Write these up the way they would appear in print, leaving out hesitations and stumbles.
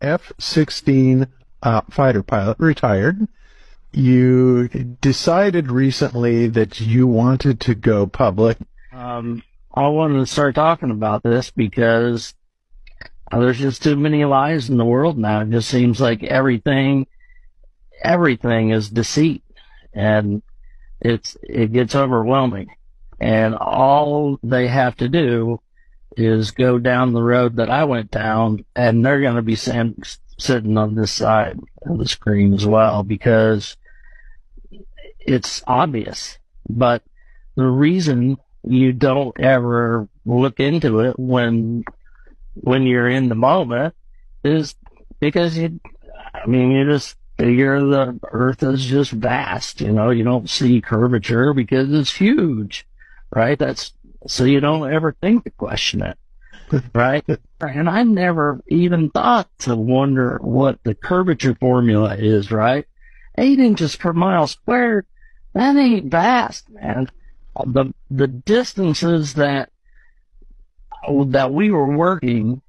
F-16 fighter pilot, retired. You decided recently that you wanted to go public. I wanted to start talking about this because there's just too many lies in the world now. It just seems like everything is deceit, and it gets overwhelming. And all they have to do is go down the road that I went down, and they're going to be sitting on this side of the screen as well, because it's obvious. But the reason you don't ever look into it when you're in the moment is because you just figure the earth is just vast. You don't see curvature because it's huge, right? So you don't ever think to question it, right? And I never even thought to wonder what the curvature formula is, right? 8 inches per mile squared, that ain't vast, man. The distances that we were working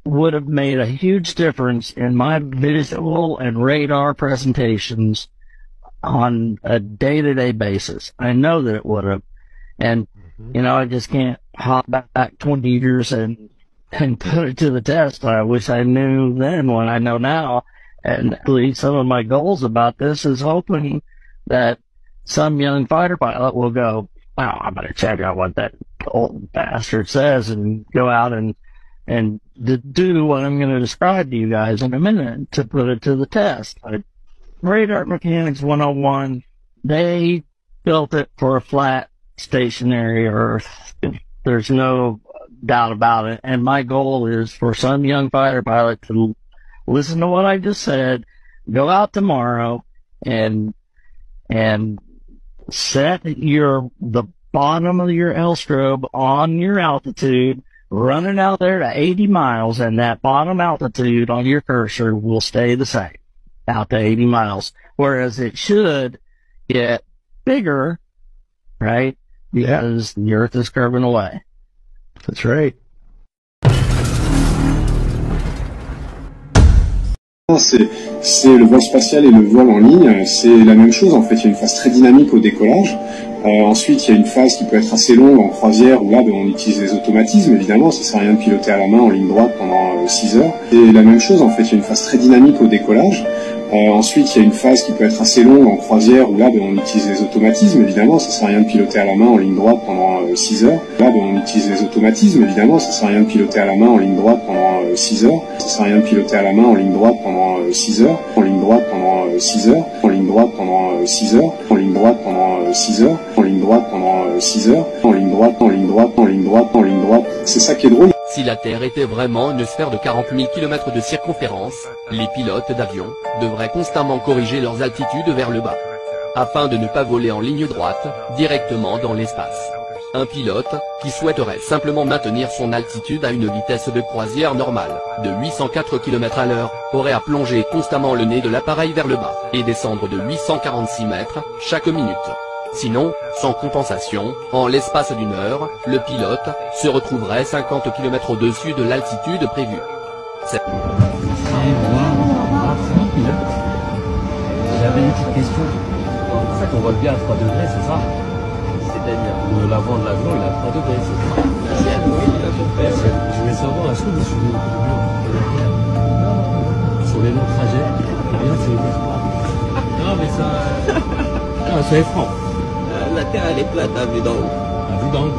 would have made a huge difference in my visual and radar presentations on a day-to-day basis. I know that it would have. And, I just can't hop back 20 years and put it to the test. I wish I knew then what I know now. And actually, some of my goals about this is hoping that some young fighter pilot will go, wow, I'm going to check out what that old bastard says, and go out and do what I'm going to describe to you guys in a minute to put it to the test. Radar Mechanics 101, they built it for a flat, stationary Earth. There's no doubt about it. And my goal is for some young fighter pilot to listen to what I just said, go out tomorrow and set the bottom of your L-strobe on your altitude, run it out there to 80 miles, and that bottom altitude on your cursor will stay the same out to 80 miles. Whereas it should get bigger, right? Because the Earth is curving away. That's right. C'est le vol spatial et le vol en ligne, c'est la même chose en fait. Il y a une phase très dynamique au décollage. Ensuite, il y a une phase qui peut être assez longue en croisière où là, on utilise les automatismes. Évidemment, ça sert à rien de piloter à la main en ligne droite pendant 6 heures. C'est la même chose en fait. Il y a une phase très dynamique au décollage. Ensuite, il y a une phase qui peut être assez longue en croisière où là, on utilise les automatismes. Évidemment, ça sert à rien de piloter à la main en ligne droite pendant 6 heures. Là, on utilise les automatismes. Évidemment, ça sert à rien de piloter à la main en ligne droite pendant 6 heures. Ça sert à rien de piloter à la main en ligne droite pendant 6 heures. En ligne droite pendant 6 heures. En ligne droite pendant 6 heures. En ligne droite pendant 6 heures. En ligne droite pendant 6 heures. En ligne droite, en ligne droite, en ligne droite, en ligne droite. C'est ça qui est drôle. Si la Terre était vraiment une sphère de 40 000 km de circonférence, les pilotes d'avion devraient constamment corriger leurs altitudes vers le bas, afin de ne pas voler en ligne droite, directement dans l'espace. Un pilote, qui souhaiterait simplement maintenir son altitude à une vitesse de croisière normale, de 804 km à l'heure, aurait à plonger constamment le nez de l'appareil vers le bas, et descendre de 846 mètres, chaque minute. Sinon, sans compensation, en l'espace d'une heure, le pilote se retrouverait 50 km au-dessus de l'altitude prévue. J'avais une petite question. En fait, on vole bien à 3 degrés, c'est ça? C'est-à-dire l'avant de l'avion, il est à 3 degrés, c'est ça? Je voulais savoir, est-ce que vous suivez sur les longs trajets? Rien, c'est le non, mais ça... Non, soyez franc. La Terre, elle est plate, vue d'en haut. Vue d'en haut.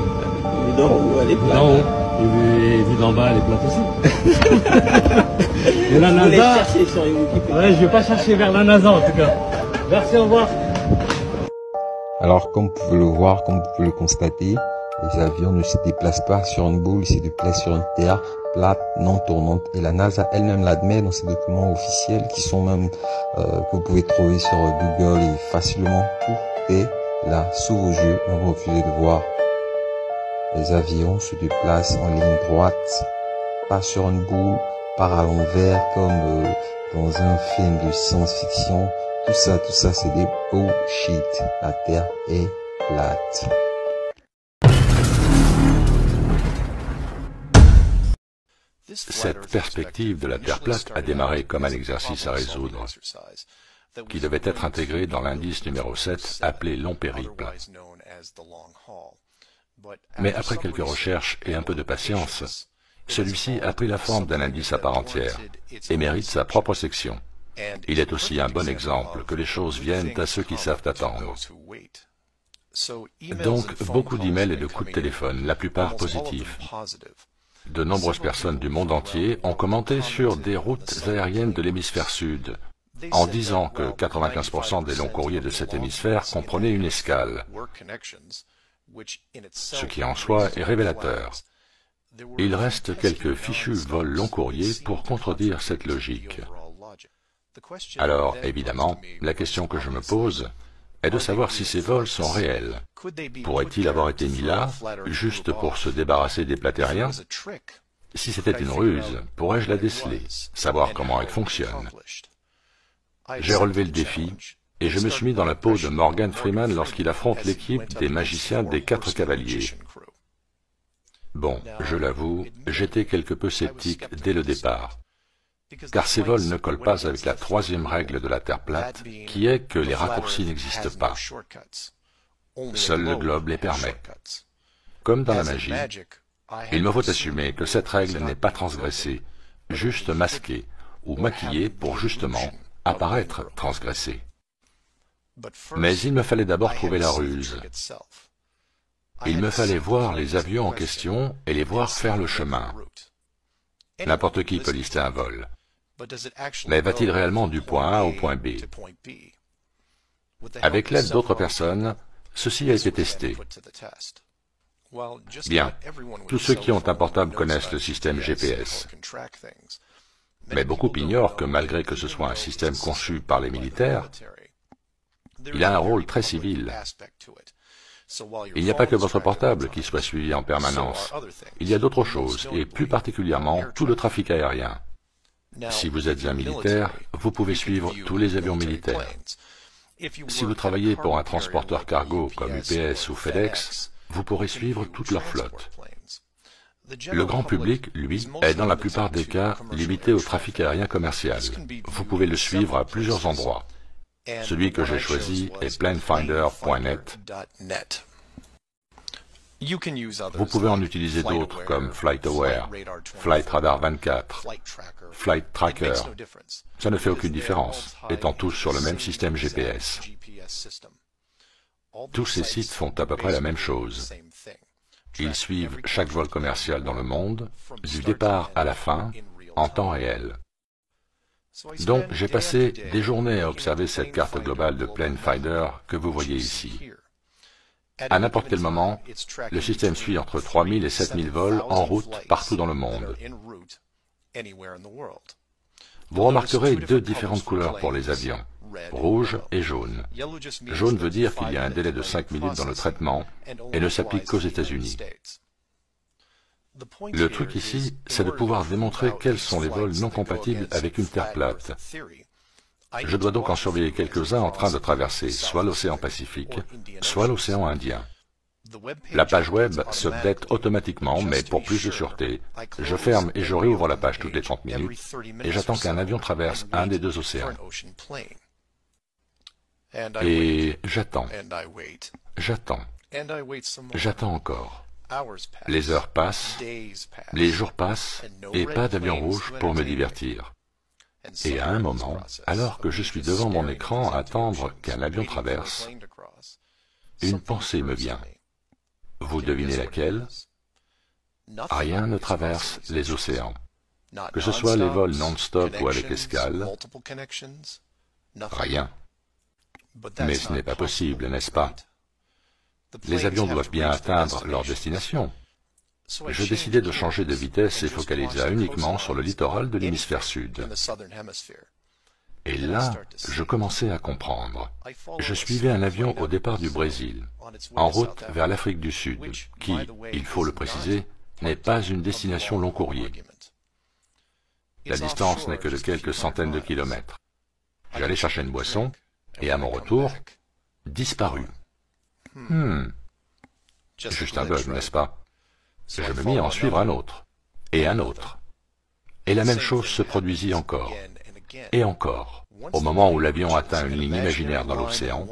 Vue d'en haut, elle est plate. D'en haut. Et vue d'en bas, elle est plate aussi. Et la NASA... Ouais, je vais pas chercher vers la NASA, en tout cas. Merci, au revoir. Alors, comme vous pouvez le voir, comme vous pouvez le constater, les avions ne se déplacent pas sur une boule, ils se déplacent sur une terre plate, non tournante. Et la NASA elle-même l'admet dans ses documents officiels qui sont même, que vous pouvez trouver sur Google et facilement. Tout est là, sous vos yeux, mais vous refusez de voir. Les avions se déplacent en ligne droite, pas sur une boule, pas à l'envers comme dans un film de science-fiction. Tout ça, c'est des bullshit. La Terre est plate. Cette perspective de la Terre plate a démarré comme un exercice à résoudre, qui devait être intégré dans l'indice numéro 7, appelé long périple. Mais après quelques recherches et un peu de patience, celui-ci a pris la forme d'un indice à part entière et mérite sa propre section. Il est aussi un bon exemple que les choses viennent à ceux qui savent attendre. Donc, beaucoup d'emails et de coups de téléphone, la plupart positifs. De nombreuses personnes du monde entier ont commenté sur des routes aériennes de l'hémisphère sud, en disant que 95% des longs courriers de cet hémisphère comprenaient une escale, ce qui en soi est révélateur. Il reste quelques fichus vols long courriers pour contredire cette logique. Alors, évidemment, la question que je me pose est de savoir si ces vols sont réels. Pourrait-il avoir été mis là, juste pour se débarrasser des platériens? Si c'était une ruse, pourrais-je la déceler, savoir comment elle fonctionne? J'ai relevé le défi, et je me suis mis dans la peau de Morgan Freeman lorsqu'il affronte l'équipe des magiciens des 4 cavaliers. Bon, je l'avoue, j'étais quelque peu sceptique dès le départ, car ces vols ne collent pas avec la 3e règle de la Terre plate, qui est que les raccourcis n'existent pas. Seul le globe les permet. Comme dans la magie, il me faut assumer que cette règle n'est pas transgressée, juste masquée ou maquillée pour justement apparaître transgressée. Mais il me fallait d'abord trouver la ruse. Il me fallait voir les avions en question et les voir faire le chemin. N'importe qui peut lister un vol. Mais va-t-il réellement du point A au point B? Avec l'aide d'autres personnes, ceci a été testé. Bien, tous ceux qui ont un portable connaissent le système GPS. Mais beaucoup ignorent que malgré que ce soit un système conçu par les militaires, il a un rôle très civil. Il n'y a pas que votre portable qui soit suivi en permanence. Il y a d'autres choses, et plus particulièrement tout le trafic aérien. Si vous êtes un militaire, vous pouvez suivre tous les avions militaires. Si vous travaillez pour un transporteur cargo comme UPS ou FedEx, vous pourrez suivre toute leur flotte. Le grand public, lui, est dans la plupart des cas limité au trafic aérien commercial. Vous pouvez le suivre à plusieurs endroits. Celui que j'ai choisi est planefinder.net. Vous pouvez en utiliser d'autres comme FlightAware, Flight Radar 24, Flight Tracker. Ça ne fait aucune différence, étant tous sur le même système GPS. Tous ces sites font à peu près la même chose. Ils suivent chaque vol commercial dans le monde, du départ à la fin, en temps réel. Donc, j'ai passé des journées à observer cette carte globale de Planefinder que vous voyez ici. À n'importe quel moment, le système suit entre 3000 et 7000 vols en route partout dans le monde. Vous remarquerez 2 différentes couleurs pour les avions, rouge et jaune. Jaune veut dire qu'il y a un délai de 5 minutes dans le traitement et ne s'applique qu'aux États-Unis. Le truc ici, c'est de pouvoir démontrer quels sont les vols non compatibles avec une Terre plate. Je dois donc en surveiller quelques-uns en train de traverser soit l'océan Pacifique, soit l'océan Indien. La page web se update automatiquement, mais pour plus de sûreté, je ferme et je réouvre la page toutes les 30 minutes, et j'attends qu'un avion traverse un des 2 océans. Et j'attends. J'attends encore. Les heures passent, les jours passent, et pas d'avion rouge pour me divertir. Et à un moment, alors que je suis devant mon écran à attendre qu'un avion traverse, une pensée me vient. Vous devinez laquelle? Rien ne traverse les océans. Que ce soit les vols non-stop ou avec escale, rien. Mais ce n'est pas possible, n'est-ce pas? Les avions doivent bien atteindre leur destination. Je décidai de changer de vitesse et focalisa uniquement sur le littoral de l'hémisphère sud. Et là, je commençais à comprendre. Je suivais un avion au départ du Brésil, en route vers l'Afrique du Sud, qui, il faut le préciser, n'est pas une destination long courrier. La distance n'est que de quelques centaines de kilomètres. J'allais chercher une boisson, et à mon retour, disparu. Juste un bug, n'est-ce pas? Je me mis à en suivre un autre, et un autre. Et la même chose se produisit encore, et encore. Au moment où l'avion atteint une ligne imaginaire dans l'océan,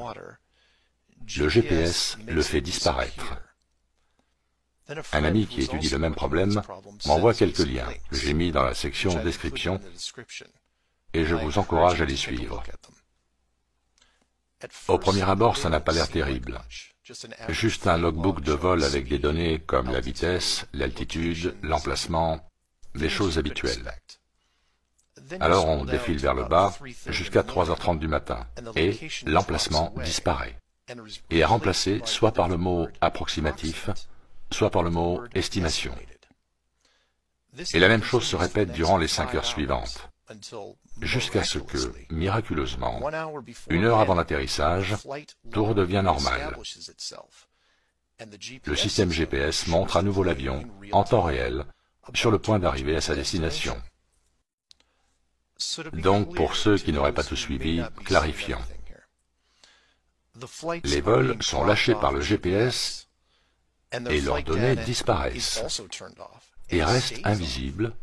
le GPS le fait disparaître. Un ami qui étudie le même problème m'envoie quelques liens que j'ai mis dans la section description et je vous encourage à les suivre. Au premier abord, ça n'a pas l'air terrible. Juste un logbook de vol avec des données comme la vitesse, l'altitude, l'emplacement, les choses habituelles. Alors on défile vers le bas jusqu'à 3h30 du matin et l'emplacement disparaît et est remplacé soit par le mot approximatif, soit par le mot estimation. Et la même chose se répète durant les 5 heures suivantes, jusqu'à ce que, miraculeusement, 1 heure avant l'atterrissage, tout redevient normal. Le système GPS montre à nouveau l'avion, en temps réel, sur le point d'arriver à sa destination. Donc, pour ceux qui n'auraient pas tout suivi, clarifions. Les vols sont lâchés par le GPS et leurs données disparaissent et restent invisibles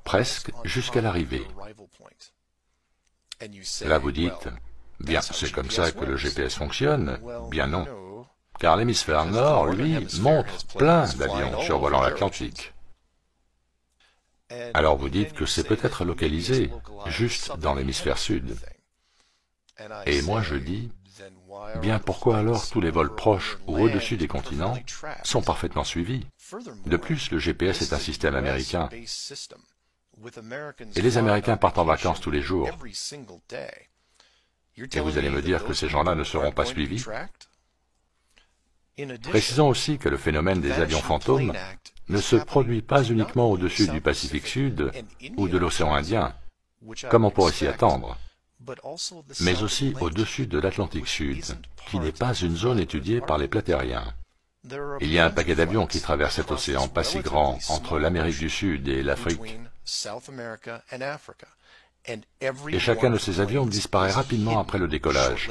presque jusqu'à l'arrivée. Là vous dites, bien c'est comme ça que le GPS fonctionne. Bien non, car l'hémisphère nord, lui, montre plein d'avions survolant l'Atlantique. Alors vous dites que c'est peut-être localisé juste dans l'hémisphère sud. Et moi je dis, bien pourquoi alors tous les vols proches ou au-dessus des continents sont parfaitement suivis? De plus, le GPS est un système américain. Et les Américains partent en vacances tous les jours. Et vous allez me dire que ces gens-là ne seront pas suivis? Précisons aussi que le phénomène des avions fantômes ne se produit pas uniquement au-dessus du Pacifique Sud ou de l'océan Indien, comme on pourrait s'y attendre, mais aussi au-dessus de l'Atlantique Sud, qui n'est pas une zone étudiée par les platériens. Il y a un paquet d'avions qui traversent cet océan pas si grand entre l'Amérique du Sud et l'Afrique. Et chacun de ces avions disparaît rapidement après le décollage.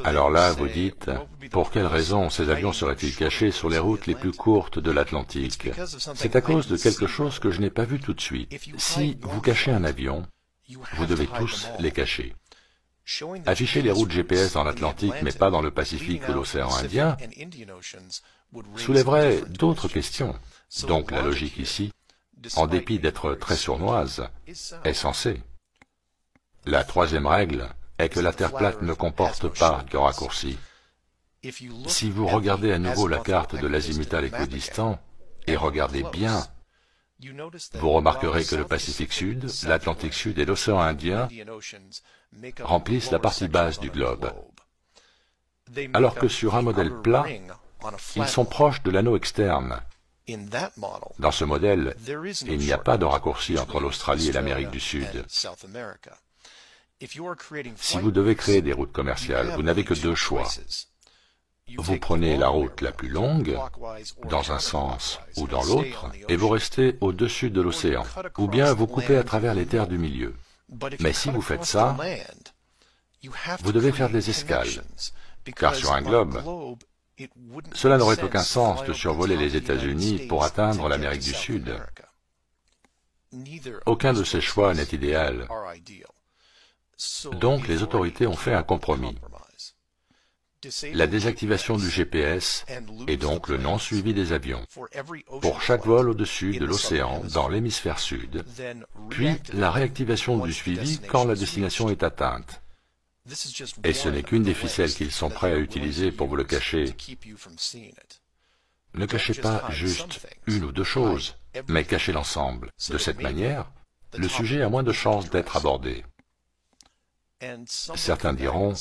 Alors là, vous dites, pour quelle raison ces avions seraient-ils cachés sur les routes les plus courtes de l'Atlantique? C'est à cause de quelque chose que je n'ai pas vu tout de suite. Si vous cachez un avion, vous devez tous les cacher. Afficher les routes GPS dans l'Atlantique, mais pas dans le Pacifique ou l'océan Indien, soulèverait d'autres questions. Donc la logique ici, en dépit d'être très sournoise, est censée. La troisième règle est que la Terre plate ne comporte pas de raccourci. Si vous regardez à nouveau la carte de l'azimutal équidistant, et regardez bien, vous remarquerez que le Pacifique Sud, l'Atlantique Sud et l'océan Indien remplissent la partie basse du globe, alors que sur un modèle plat, ils sont proches de l'anneau externe. Dans ce modèle, il n'y a pas de raccourci entre l'Australie et l'Amérique du Sud. Si vous devez créer des routes commerciales, vous n'avez que 2 choix. Vous prenez la route la plus longue, dans un sens ou dans l'autre, et vous restez au-dessus de l'océan, ou bien vous coupez à travers les terres du milieu. Mais si vous faites ça, vous devez faire des escales, car sur un globe, cela n'aurait aucun sens de survoler les États-Unis pour atteindre l'Amérique du Sud. Aucun de ces choix n'est idéal. Donc les autorités ont fait un compromis. La désactivation du GPS et donc le non-suivi des avions pour chaque vol au-dessus de l'océan dans l'hémisphère sud, puis la réactivation du suivi quand la destination est atteinte. Et ce n'est qu'une des ficelles qu'ils sont prêts à utiliser pour vous le cacher. Ne cachez pas juste 1 ou 2 choses, mais cachez l'ensemble. De cette manière, le sujet a moins de chances d'être abordé. Certains diront,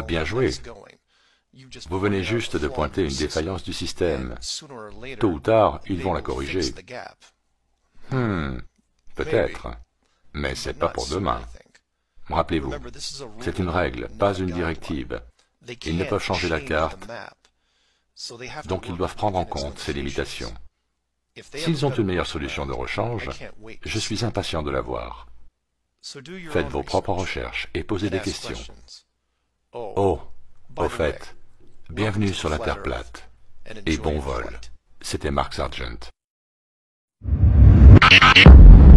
bien joué, vous venez juste de pointer une défaillance du système. Tôt ou tard, ils vont la corriger. Peut-être, mais c'est pas pour demain. Rappelez-vous, c'est une règle, pas une directive. Ils ne peuvent changer la carte, donc ils doivent prendre en compte ces limitations. S'ils ont une meilleure solution de rechange, je suis impatient de la voir. Faites vos propres recherches et posez des questions. Oh, au fait, bienvenue sur la Terre plate, et bon vol. C'était Mark Sargent. Bye.